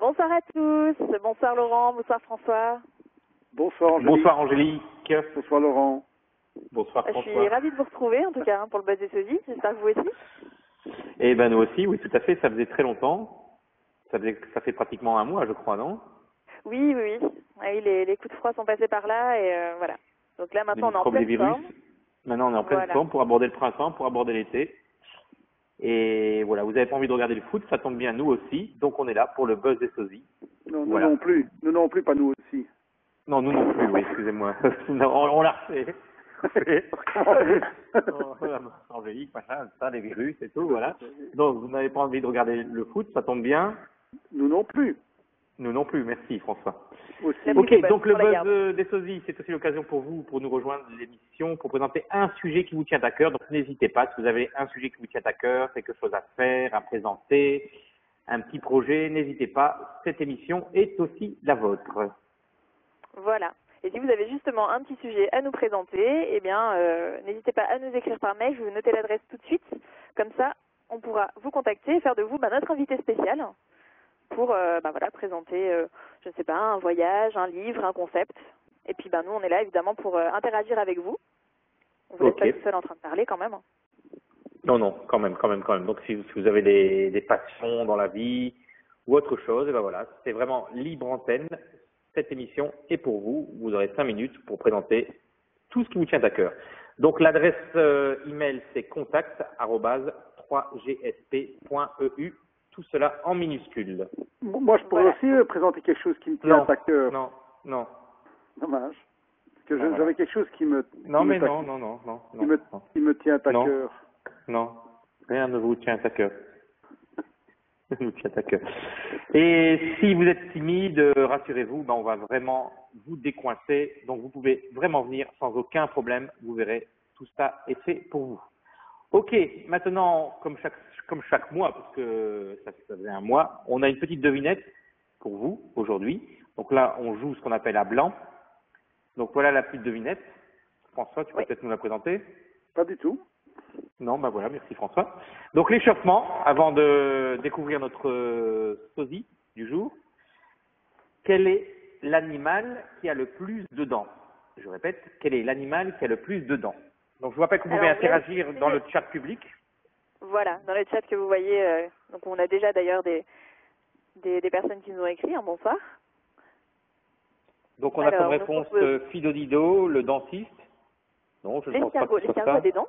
Bonsoir à tous, bonsoir Laurent, bonsoir François. Bonsoir Angélique. Bonsoir Angélique. Bonsoir Laurent. Bonsoir Je François. suis ravie de vous retrouver en tout cas pour le buzz des sosies, j'espère que vous aussi. Eh ben nous aussi, oui tout à fait, ça faisait très longtemps. Ça fait pratiquement un mois je crois, non? Oui. Ah oui, les coups de froid sont passés par là et voilà. Donc là maintenant on est en pleine forme. Maintenant on est en pleine forme pour aborder le printemps, pour aborder l'été. Et voilà, vous n'avez pas envie de regarder le foot, ça tombe bien nous aussi. Donc on est là pour le buzz des sosies. Non, voilà. Nous non plus. Nous non plus, pas nous aussi. Non, nous non plus, oui, excusez-moi. on l'a refait. Angélique, machin, ça, les virus et tout, voilà. Donc, vous n'avez pas envie de regarder le foot, ça tombe bien. Nous non plus. Nous non plus, merci François. Aussi. Ok, donc le buzz des sosies, c'est aussi l'occasion pour vous, pour nous rejoindre l'émission, pour présenter un sujet qui vous tient à cœur. Donc n'hésitez pas, si vous avez un sujet qui vous tient à cœur, quelque chose à faire, à présenter, un petit projet, n'hésitez pas, cette émission est aussi la vôtre. Voilà. Et si vous avez justement un petit sujet à nous présenter, eh bien, n'hésitez pas à nous écrire par mail. Je vais vous noter l'adresse tout de suite. Comme ça, on pourra vous contacter et faire de vous notre invité spécial pour voilà, présenter, je ne sais pas, un voyage, un livre, un concept. Et puis, nous, on est là évidemment pour interagir avec vous. On vous laisse pas tout seul en train de parler quand même. Non, quand même. Donc, si vous avez des passions dans la vie ou autre chose, et ben voilà, c'est vraiment libre antenne. Cette émission est pour vous. Vous aurez 5 minutes pour présenter tout ce qui vous tient à cœur. Donc, l'adresse email, c'est contact@3gsp.eu. Tout cela en minuscules. Moi, je pourrais aussi présenter quelque chose qui me tient à cœur. Non. Dommage. Parce que j'avais quelque chose qui me... Non. Qui me tient à cœur. Non, rien ne vous tient à cœur. Nous tient à cœur. Et si vous êtes timide, rassurez-vous, on va vraiment vous décoincer. Donc vous pouvez vraiment venir sans aucun problème. Vous verrez, tout ça est fait pour vous. Ok, maintenant, comme chaque mois, parce que ça faisait un mois, on a une petite devinette pour vous aujourd'hui. Donc là, on joue ce qu'on appelle à blanc. Donc voilà la petite devinette. François, tu peux peut-être nous la présenter? Pas du tout. Non, voilà, merci François. Donc l'échauffement, avant de découvrir notre sosie du jour. Quel est l'animal qui a le plus de dents? Je répète, quel est l'animal qui a le plus de dents? Donc je vous rappelle que vous pouvez interagir dans le chat public. Voilà, dans le chat que vous voyez. Donc on a déjà d'ailleurs des personnes qui nous ont écrit. Bonsoir. Donc on a comme réponse Fido Dido, le dentiste. Non, je ne pense pas que ce soit ça. L'escargot a des dents?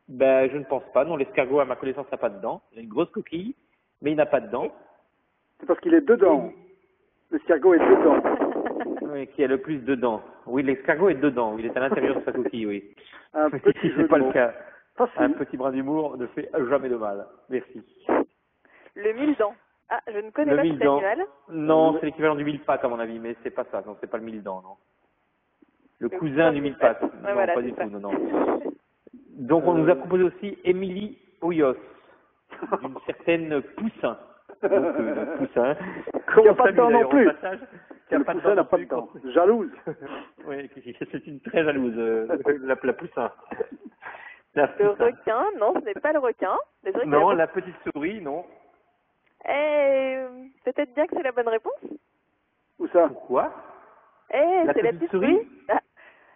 Je ne pense pas. Non, l'escargot, à ma connaissance, n'a pas de dents. Il a une grosse coquille, mais il n'a pas de dents. C'est parce qu'il est dedans. L'escargot est dedans. Oui, qui a le plus de dents. Oui, l'escargot est dedans. Il est à l'intérieur de sa coquille, oui. Si c'est pas le cas. Un petit brin d'humour ne fait jamais de mal. Merci. Le mille-dents. Ah, je ne connais pas cet animal. Non, c'est l'équivalent du mille-pattes à mon avis, mais c'est pas ça. Non, c'est pas le mille-dents, non. Le cousin du mille-pattes. Non, voilà, pas du tout, non. Donc, on nous a proposé aussi Émilie Hoyos, d'une certaine Poussin. Donc, Poussin. Qui n'a pas de dents non plus. Qui n'a pas de dents. Jalouse. Oui, c'est une très jalouse, la Poussin. Le requin, non, ce n'est pas le requin. Non, la petite souris, non. Peut-être bien que c'est la bonne réponse. Où ça? Pourquoi? C'est la petite souris.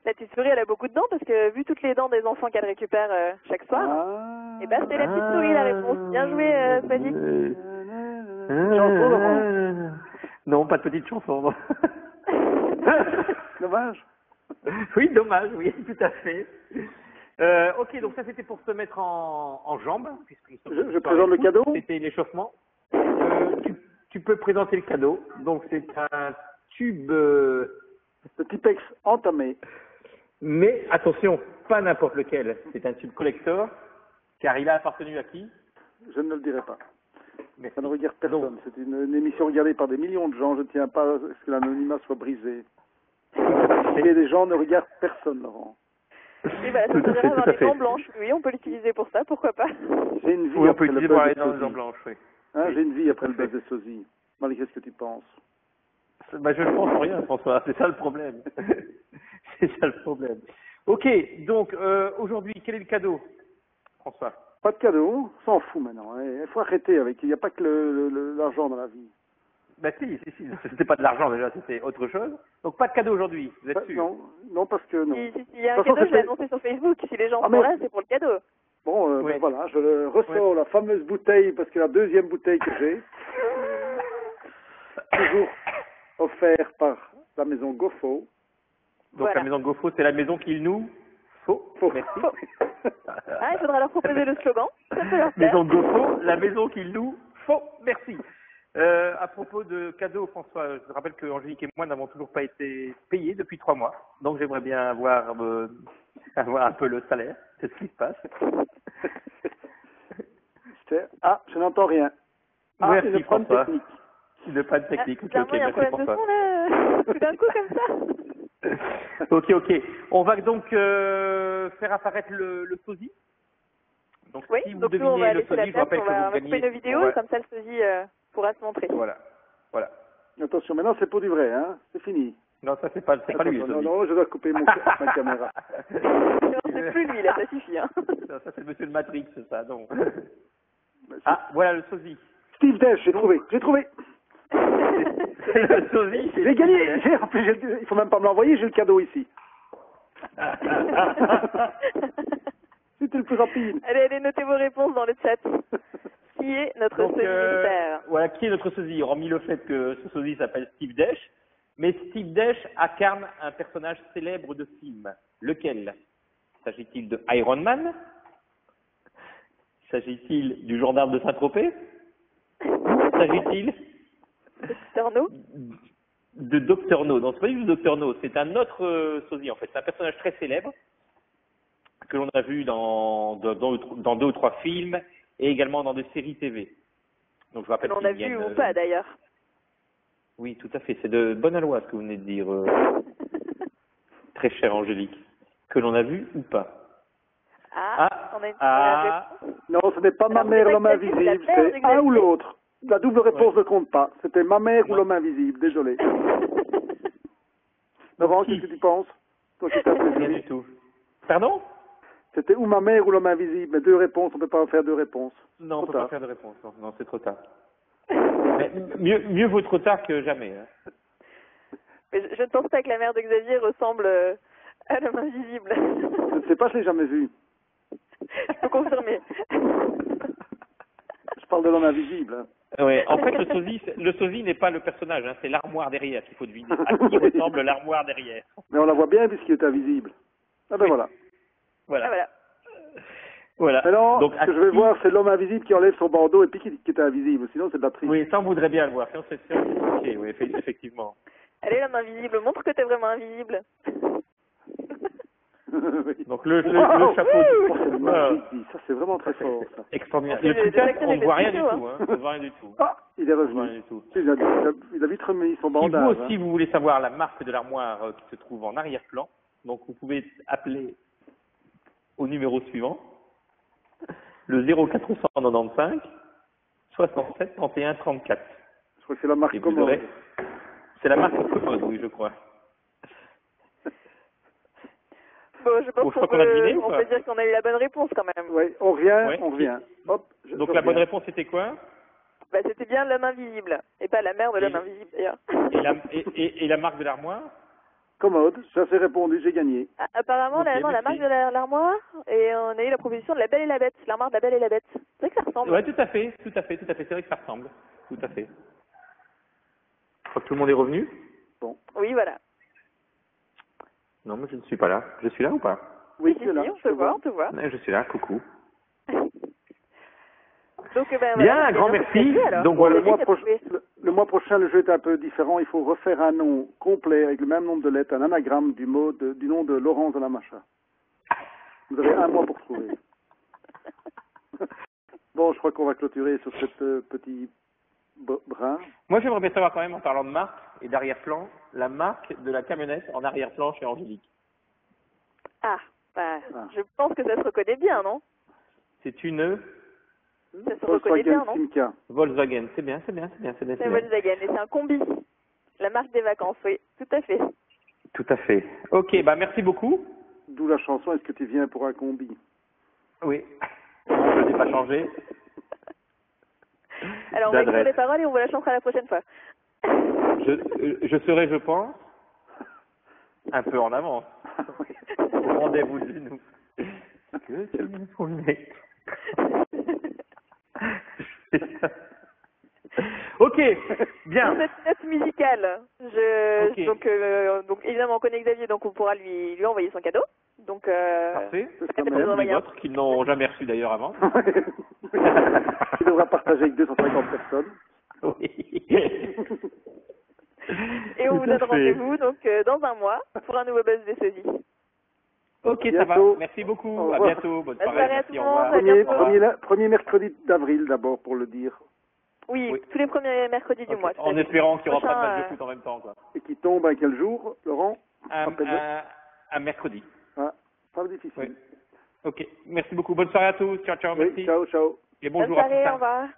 La petite souris, elle a beaucoup de dents parce que vu toutes les dents des enfants qu'elle récupère chaque soir, c'est la petite souris la réponse. Bien joué, Sadi. Chanson, Laurent? Non, pas de petite chanson. Dommage. Oui, dommage, oui, tout à fait. Ok, donc ça c'était pour se mettre en jambes. Je présente le cadeau. C'était l'échauffement. Tu peux présenter le cadeau. Donc c'est un tube... Le Tipex entamé. Mais attention, pas n'importe lequel. C'est un tube collector, car il a appartenu à qui? Je ne le dirai pas. Mais ça ne regarde personne. C'est une émission regardée par des millions de gens. Je ne tiens pas à ce que l'anonymat soit brisé. Et les gens ne regardent personne, Laurent. Et voilà, ça servira à avoir des dents blanches. Oui, on peut l'utiliser pour ça, pourquoi pas? J'ai une vie on après peut le utiliser pour aller dans les dents blanches, oui. J'ai une vie après le buzz des sosies. Malgré ce que tu penses. Je ne pense en rien, François. C'est ça le problème. C'est ça le problème. Ok, donc aujourd'hui, quel est le cadeau, François? Pas de cadeau, on s'en fout maintenant. Il faut arrêter avec. Il n'y a pas que l'argent dans la vie. Ben si, c'était pas de l'argent déjà, c'était autre chose. Donc pas de cadeau aujourd'hui, vous êtes sûr? Non, parce que non. Si il y a De un toute façon, cadeau, je l'ai c'était- annoncé sur Facebook. Si les gens Ah, sont mais- là, c'est pour le cadeau. Bon, Oui. ben voilà, je ressors la fameuse bouteille, parce que la deuxième bouteille que j'ai, toujours offerte par la maison Goffo. Donc Voilà. la maison Goffo, c'est la maison qu'il nous faut. Merci. Ah, il faudra leur proposer le slogan. Ça peut leur plaire. Maison Goffo, la maison qu'il nous faut. Merci. À propos de cadeaux, François, je te rappelle que Angélique et moi n'avons toujours pas été payés depuis 3 mois. Donc j'aimerais bien avoir un peu le salaire. C'est ce qui se passe. Ah, je n'entends rien. Ah, Merci, une panne François. technique. Une panne technique. Ok, Clairement, il y a un merci problème de François. son, là. Tout d'un coup, comme ça. Ok. On va donc faire apparaître le sosie. Donc Oui, si vous donc nous, on va devinez le laisser la sosie, je vous place, rappelle on que va vous couper gagnez. nos vidéos, et comme ça, le sosie pourra se montrer. Voilà. Attention, maintenant c'est pour du vrai, hein. C'est fini. Non, ça c'est pas lui le Attention, sosie. non, je dois couper ma caméra. On sait plus, lui, là, ça suffit. Hein. Ça c'est monsieur de Matrix, ça, donc. Ah, voilà le sosie. Steve Dash, j'ai trouvé. C'est le sosie. J'ai gagné. En plus, il faut même pas me l'envoyer, j'ai le cadeau ici. C'était le plus rapide. Allez, notez vos réponses dans le chat. Qui est notre Donc, sosie mystère? voilà, qui est notre sosie? Hormis le fait que ce sosie s'appelle Steve Dash, mais Steve Dash incarne un personnage célèbre de film. Lequel? S'agit-il de Iron Man? S'agit-il du gendarme de Saint-Tropez? S'agit-il Dr. No? de Dr. No? Non, c'est pas du tout Dr. No, c'est un autre sosie en fait. C'est un personnage très célèbre que l'on a vu dans 2 ou 3 films et également dans des séries TV. Donc je vous rappelle On qu'il a y a vu une- ou pas, d'ailleurs. Oui, tout à fait. C'est de bonne aloi ce que vous venez de dire, très chère Angélique. Que l'on a vu ou pas? On a une réponse. Non, ce n'est pas Alors, ma mère, c'est l'homme pas Xavier, invisible, c'est la mère c'est de un ou Xavier. l'autre. La double réponse ne compte pas. C'était ma mère ou Ouais. l'homme invisible, désolé. Laurent, Qui? qu'est-ce que tu penses? Toi qui t'as fait Rien jury. du tout. Pardon? C'était ou ma mère ou l'homme invisible, mais 2 réponses, on ne peut pas en faire 2 réponses. Non, on Trop peut pas tard. faire de réponse. Non, c'est trop tard. Mais mieux vaut trop tard que jamais. Hein. Mais je ne pense pas que la mère de Xavier ressemble à l'homme invisible. Je ne sais pas, je l'ai jamais vu. Je peux confirmer. Je parle de l'homme invisible. Hein. Ouais. En fait, le sosie n'est pas le personnage, hein, c'est l'armoire derrière qu'il faut deviner. À qui ressemble l'armoire derrière? Mais on la voit bien puisqu'il est invisible. Ah ben voilà. Voilà. Ah, voilà. Voilà. Alors, Donc, ce que je vais voir, c'est l'homme invisible qui enlève son bandeau et puis qui est invisible. Sinon, c'est de la triche. Oui, ça on voudrait bien le voir. Si on sait, ok, oui, effectivement. Allez, l'homme invisible, montre que t'es vraiment invisible. Oui. Donc le Wow. chapeau. Oh, c'est Voilà. magique, dit. Ça, c'est vraiment très fort, ça. Extraordinaire. Le Le truc, là, acteur on est ne voit rien du studio, tout. Hein. On ne voit rien du tout. Ah, il est On ne voit rien revenu. du tout. Il a vite remis son Si bandage. vous aussi vous voulez savoir la marque de l'armoire qui se trouve en arrière-plan, donc vous pouvez appeler au numéro suivant, le 0495 67 31 34. Je crois que c'est la marque Et vous commode. aurez. C'est la marque commode, oui, je crois. Bon, je pense Bon, je crois qu'on qu'on a deviné ou on pas peut dire qu'on a eu la bonne réponse quand même. Oui, on revient, Ouais. on revient. Hop, Donc je la bonne reviens. réponse c'était quoi? Bah, c'était bien l'homme invisible, et pas la mère de l'homme Et- invisible d'ailleurs. Et la marque de l'armoire? Commode, ça c'est répondu, j'ai gagné. Ah, apparemment, Ok, la merci. marque de l'armoire, et on a eu la proposition de la Belle et la Bête, l'armoire de la Belle et la Bête. C'est vrai que ça ressemble. Ouais, tout à fait. C'est vrai que ça ressemble. Tout à fait. Je crois que tout le monde est revenu. Oui, voilà. Non, mais je ne suis pas là. Je suis là ou pas? Oui, Si, c'est là. si, on je te te voit, vois. on te voit. Ouais, je suis là. Coucou. Donc, ben, Bien, voilà, un grand c'est merci. prévu, alors. Donc, Bon, voilà, le, mois c'est proche- trouvé. le mois prochain, le jeu est un peu différent. Il faut refaire un nom complet avec le même nombre de lettres, un anagramme du nom de Laurence de la Macha. Vous avez un mois pour trouver. Bon, je crois qu'on va clôturer sur cette petit brin. Moi, j'aimerais bien savoir quand même, en parlant de marque et d'arrière-plan, la marque de la camionnette en arrière-plan chez Angélique. Ah, bah, Ah. je pense que ça se reconnaît bien, non? C'est une Ça se reconnaît bien, Volkswagen non? Simca. Volkswagen. C'est bien. C'est Volkswagen, et c'est un combi. La marque des vacances, oui, tout à fait. Tout à fait. Ok, bah merci beaucoup. D'où la chanson Est-ce que tu viens pour un combi? Oui. je n'ai pas changé. Alors, on va écrire d'adresse. les paroles et on vous la chantera la prochaine fois. Je serai, je pense, un peu en avance. Au rendez-vous de nous. Que c'est le premier. Ok, bien. Pour cette note musicale, donc évidemment on connaît Xavier, donc on pourra lui envoyer son cadeau. Donc Parfait. C'est peut-être quand vous même. envoyer Les un- vôtres, qu'ils n'ont jamais reçu d'ailleurs avant. Il devra partager avec 250 personnes. Oui. et on vous Tout à donne fait. rendez-vous donc dans un mois pour un nouveau buzz des sosies. Ok, ça va. Bientôt. Merci Au beaucoup. À revoir. bientôt. Bonne Bonne soirée. soirée à tout Merci. le Au monde. revoir. À bientôt. Premier mercredi d'avril d'abord pour le dire. Oui, Oui. tous les premiers mercredis du Ok. mois. tout à En fait. espérant qu'il n'y aura pas de Prochain, match de foot en même temps, quoi. Et qui tombe à quel jour, Laurent? Rappelle-le. Un mercredi. Ah, pas difficile. Oui. Ok. Merci beaucoup. Bonne soirée à tous. Ciao, ciao. Oui, Merci. ciao, ciao. Et Bonne bonjour à tous. soirée, au revoir.